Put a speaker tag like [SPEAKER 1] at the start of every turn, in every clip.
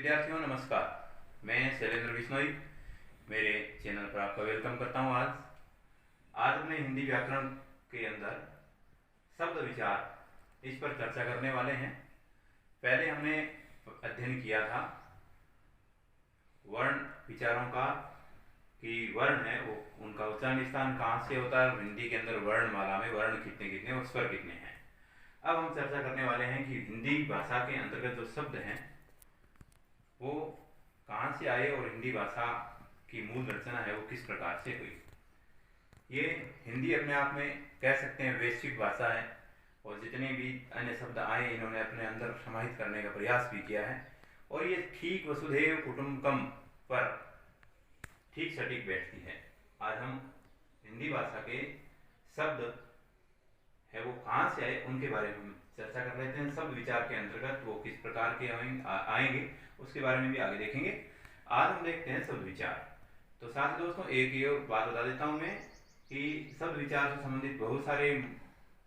[SPEAKER 1] विद्यार्थियों नमस्कार। मैं शैलेंद्र बिश्नोई मेरे चैनल पर आपका वेलकम करता हूँ। आज अपने हिंदी व्याकरण के अंदर शब्द विचार इस पर चर्चा करने वाले हैं। पहले हमने अध्ययन किया था वर्ण विचारों का कि वर्ण है वो उनका उच्चारण स्थान कहाँ से होता है, हिंदी के अंदर वर्णमाला में वर्ण कितने कितने और स्वर कितने हैं। अब हम चर्चा करने वाले हैं कि हिंदी भाषा के अंतर्गत जो शब्द हैं वो कहाँ से आए और हिंदी भाषा की मूल रचना है वो किस प्रकार से हुई। ये हिंदी अपने आप में कह सकते हैं वैश्विक भाषा है और जितने भी अन्य शब्द आए इन्होंने अपने अंदर समाहित करने का प्रयास भी किया है और ये ठीक वसुधैव कुटुंबकम पर ठीक सटीक बैठती है। आज हम हिंदी भाषा के शब्द है वो कहाँ से आए उनके बारे में चर्चा कर लेते हैं। शब्द विचार के अंतर्गत वो किस प्रकार के आएंगे उसके बारे में भी आगे देखेंगे। आज हम देखते हैं शब्द विचार। तो साथ दोस्तों एक ये बात बता देता हूँ मैं कि शब्द विचार से संबंधित बहुत सारे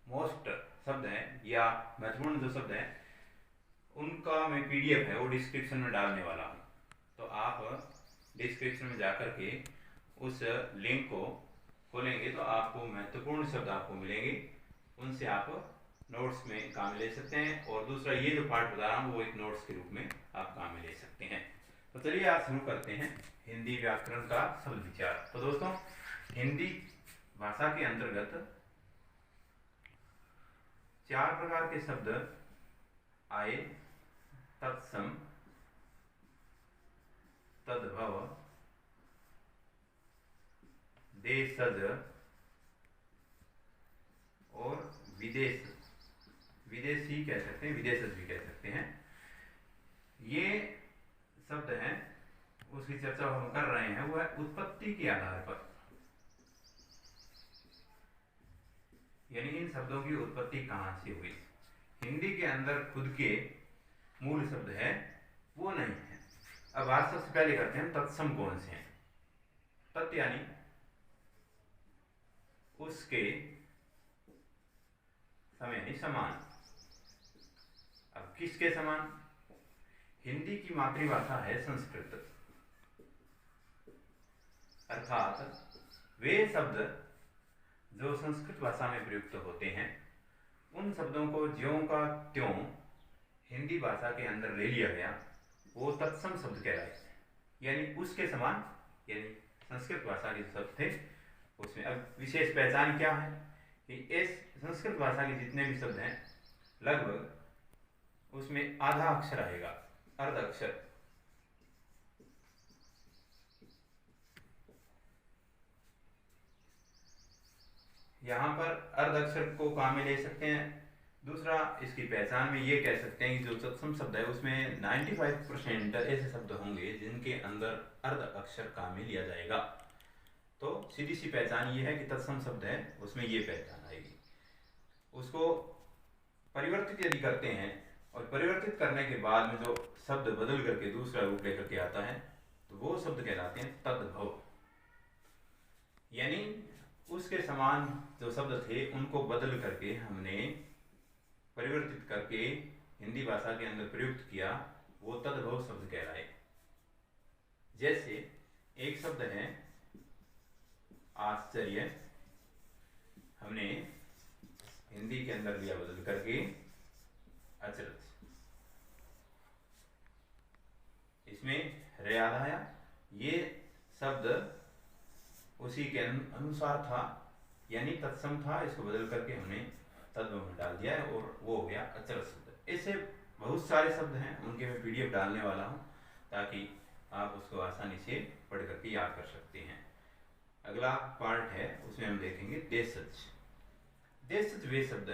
[SPEAKER 1] मोस्ट शब्द हैं या महत्वपूर्ण जो शब्द हैं उनका मैं पीडीएफ है वो डिस्क्रिप्शन में डालने वाला हूँ। तो आप डिस्क्रिप्शन में जाकर के उस लिंक को खोलेंगे तो आपको महत्वपूर्ण शब्द आपको मिलेंगे, उनसे आप नोट्स में काम ले सकते हैं। और दूसरा ये जो पार्ट बता रहा हूँ वो एक नोट्स के रूप में आप काम में ले सकते हैं। तो चलिए आज शुरू करते हैं हिंदी व्याकरण का शब्द विचार। तो दोस्तों हिंदी भाषा के अंतर्गत 4 प्रकार के शब्द आए: तत्सम, तद्भव, देशज और विदेश, विदेशी कह सकते हैं, विदेशज भी कह सकते हैं। ये शब्द हैं उसकी चर्चा हम कर रहे हैं वो है उत्पत्ति के आधार पर, यानी इन शब्दों की उत्पत्ति कहां से हुई। हिंदी के अंदर खुद के मूल शब्द है वो नहीं है। अब आज सबसे पहले करते हैं तत्सम कौन से हैं। तत् यानी उसके, सम यानी समान। अब किसके समान? हिंदी की मातृभाषा है संस्कृत, अर्थात वे शब्द जो संस्कृत भाषा में प्रयुक्त होते हैं उन शब्दों को ज्यों का त्यों हिंदी भाषा के अंदर ले लिया गया, वो तत्सम शब्द कहलाए। यानी उसके समान, यानी संस्कृत भाषा के शब्द थे उसमें। अब विशेष पहचान क्या है कि इस संस्कृत भाषा के जितने भी शब्द हैं लगभग उसमें आधा अक्षर आएगा, अर्ध अक्षर। यहां पर अर्ध अक्षर को काम में ले सकते हैं। दूसरा इसकी पहचान में ये कह सकते हैं कि जो तत्सम शब्द है उसमें 95% ऐसे शब्द होंगे जिनके अंदर अर्ध अक्षर काम में लिया जाएगा। तो सीधी सी पहचान ये है कि तत्सम शब्द है उसमें ये पहचान आएगी। उसको परिवर्तित यदि करते हैं और परिवर्तित करने के बाद में जो शब्द बदल करके दूसरा रूप लेकर के आता है तो वो शब्द कहलाते हैं तद्भव। यानी उसके समान जो शब्द थे उनको बदल करके हमने परिवर्तित करके हिंदी भाषा के अंदर प्रयुक्त किया, वो तद्भव शब्द कहलाए। जैसे एक शब्द है आश्चर्य, हमने हिंदी के अंदर लिया बदल करके अचरज, इसमें रे आया। ये शब्द उसी के अनुसार था यानी तत्सम था, इसको बदल करके हमने तद्भव में डाल दिया है और वो हो गया अचरज शब्द। ऐसे बहुत सारे शब्द हैं उनके मैं पीडीएफ डालने वाला हूं ताकि आप उसको आसानी से पढ़ करके याद कर सकते हैं। अगला पार्ट है उसमें हम देखेंगे देशज। देशज वे शब्द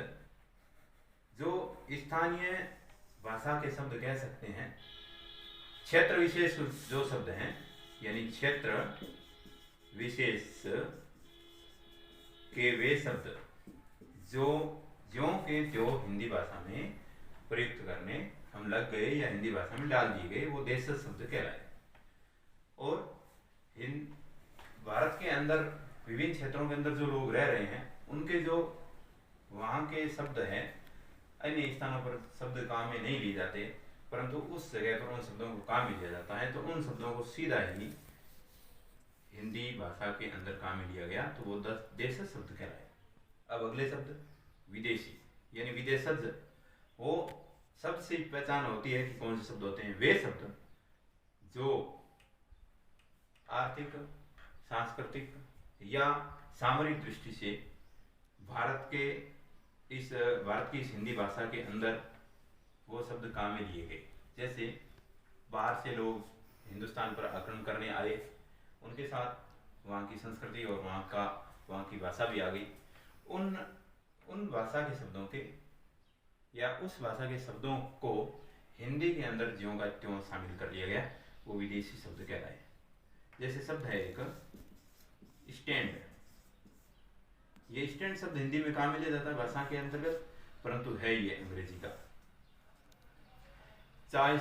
[SPEAKER 1] जो स्थानीय भाषा के शब्द कह सकते हैं। क्षेत्र विशेष जो शब्द हैं यानी क्षेत्र विशेष के वे शब्द जो ज्यों के त्यों हिंदी भाषा में प्रयुक्त करने हम लग गए या हिंदी भाषा में डाल दिए गए, वो देशज शब्द कहलाए। और भारत के अंदर विभिन्न क्षेत्रों के अंदर जो लोग रह रहे हैं उनके जो वहाँ के शब्द हैं अन्य स्थानों पर शब्द काम में नहीं लिए जाते परंतु उस जगह पर उन शब्दों को काम में लिया जाता है, तो उन शब्दों को सीधा ही हिंदी भाषा के अंदर काम में लिया गया, तो वो देशज शब्द कहलाए। अब अगले शब्द विदेशी यानी विदेशज। वो शब्द से पहचान होती है कि कौन से शब्द होते हैं। वे शब्द जो आर्थिक, सांस्कृतिक या सामरिक दृष्टि से भारत की इस हिंदी भाषा के अंदर वो शब्द काम में लिए गए। जैसे बाहर से लोग हिंदुस्तान पर आक्रमण करने आए, उनके साथ वहाँ की संस्कृति और वहाँ की भाषा भी आ गई। उन भाषा के शब्दों के या उस भाषा के शब्दों को हिंदी के अंदर ज्यों का त्यों शामिल कर लिया गया, वो विदेशी शब्द कहलाए। जैसे शब्द है एक स्टैंड। ये स्टैंड शब्द हिंदी में काम में लिया जाता है भाषा के अंतर्गत, परंतु है ये अंग्रेजी का। चाय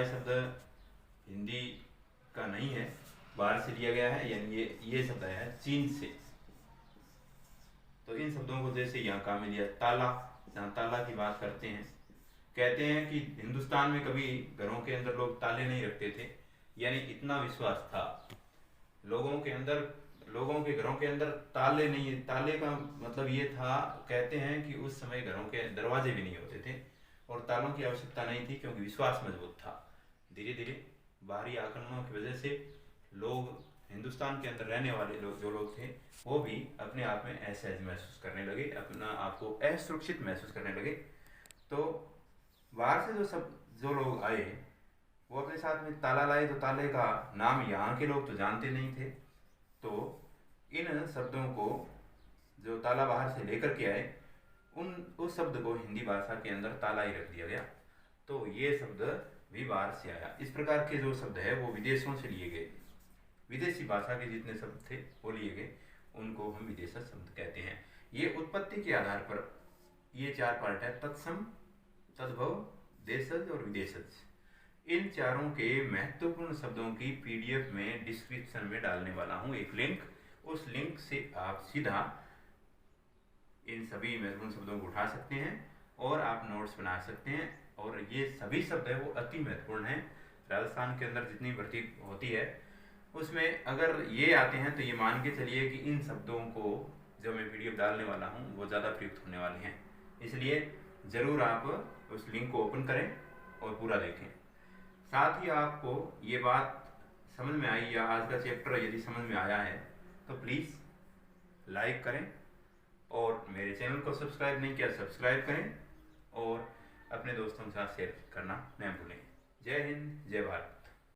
[SPEAKER 1] शब्द हिंदी का नहीं है, बाहर से लिया गया है, यानी ये शब्द आया है चीन से। तो इन शब्दों को जैसे यहाँ काम में लिया। ताला, जहाँ ताला की बात करते हैं, कहते हैं कि हिंदुस्तान में कभी घरों के अंदर लोग ताले नहीं रखते थे, यानी इतना विश्वास था लोगों के घरों के अंदर ताले नहीं। ताले का मतलब ये था, कहते हैं कि उस समय घरों के दरवाजे भी नहीं होते थे और तालों की आवश्यकता नहीं थी, क्योंकि विश्वास मजबूत था। धीरे धीरे बाहरी आक्रमणों की वजह से लोग, हिंदुस्तान के अंदर रहने वाले जो लोग थे, वो भी अपने आप में असहज महसूस करने लगे, अपना आप को असुरक्षित महसूस करने लगे। तो बाहर से जो लोग आए, वो अपने साथ में ताला लाए। तो ताले का नाम यहाँ के लोग तो जानते नहीं थे, तो इन शब्दों को जो ताला बाहर से लेकर के आए, उस शब्द को हिंदी भाषा के अंदर ताला ही रख दिया गया। तो ये शब्द भी बाहर से आया। इस प्रकार के जो शब्द है वो विदेशों से लिए गए। विदेशी भाषा के जितने शब्द थे वो लिए गए, उनको हम विदेशज शब्द कहते हैं। ये उत्पत्ति के आधार पर ये 4 पार्ट है: तत्सम, तद्भव, देशज और विदेशज। इन चारों के महत्वपूर्ण शब्दों की PDF में डिस्क्रिप्शन में डालने वाला हूँ एक लिंक। उस लिंक से आप सीधा इन सभी महत्वपूर्ण शब्दों को उठा सकते हैं और आप नोट्स बना सकते हैं। और ये सभी शब्द है वो अति महत्वपूर्ण हैं। राजस्थान के अंदर जितनी भर्ती होती है उसमें अगर ये आते हैं, तो ये मान के चलिए कि इन शब्दों को जो मैं PDF डालने वाला हूँ वो ज़्यादा प्रयुक्त होने वाले हैं। इसलिए ज़रूर आप उस लिंक को ओपन करें और पूरा देखें। साथ ही आपको ये बात समझ में आई या आज का चैप्टर यदि समझ में आया है तो प्लीज़ लाइक करें, और मेरे चैनल को सब्सक्राइब नहीं किया सब्सक्राइब करें, और अपने दोस्तों के साथ शेयर करना न भूलें। जय हिंद, जय भारत।